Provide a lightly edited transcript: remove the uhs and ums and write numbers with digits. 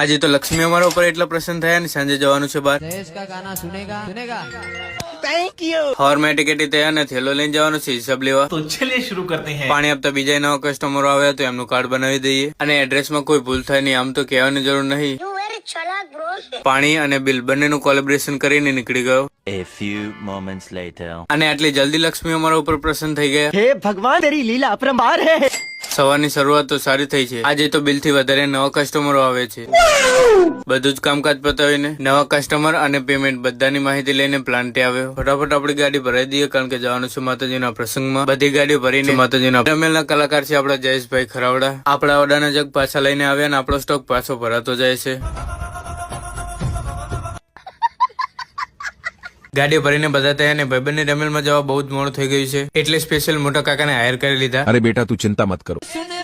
આજે તો લક્ષ્મી અમારા ઉપર એટલા પ્રસન્ન થયા ને સાંજે જવાનું છે બહાર. जयेश का गाना सुनेगा सुनेगा હવારમાં ટિકિટ તૈયાર ને થેલો લઈને જવાનું છે હિસાબ લેવા. तो चलिए शुरू करते हैं। પાણી આપતા બીજા નવા કસ્ટમરો આવ્યા તો એમનું કાર્ડ બનાવી દઈએ અને એડ્રેસમાં કોઈ ભૂલ થાય નહીં. આમ તો કહેવાની જરૂર નહીં. પાણી અને બિલ બંનેનું કોલેબરેશન કરીને નીકળી ગયો. A few moments later. અને આટલી જલ્દી લક્ષ્મી અમારા ઉપર પ્રસન્ન થઈ ગયા. हे भगवान तेरी लीला अपरंपार है। સવારની શરૂઆત તો સારી થઈ છે. આજે તો બિલ થી વધારે નવા કસ્ટમરો આવે છે. બધું જ કામકાજ પતાવીને નવા કસ્ટમર અને પેમેન્ટ બધાની માહિતી લઈને પ્લાન્ટે આવ્યો. ફટાફટ આપણી ગાડી ભરાઈ દઈએ કારણ કે જવાનું છે માતાજીના પ્રસંગમાં. બધી ગાડી ભરીને માતાજીના રમેલના કલાકાર છે આપણા જયેશભાઈ ખરાવડા. આપણા ઓરડાના જગ પાછા લઈને આવ્યા અને આપણો સ્ટોક પાછો ભરાતો જાય છે. ગાડી ભરીને બધા થયા ને ભાઈબંધની રમેલમાં જવા બહુ જ મોડું થઈ ગયું છે એટલે સ્પેશિયલ મોટા કાકાને હાયર કરી લીધા. अरे बेटा तू चिंता मत करो. सुन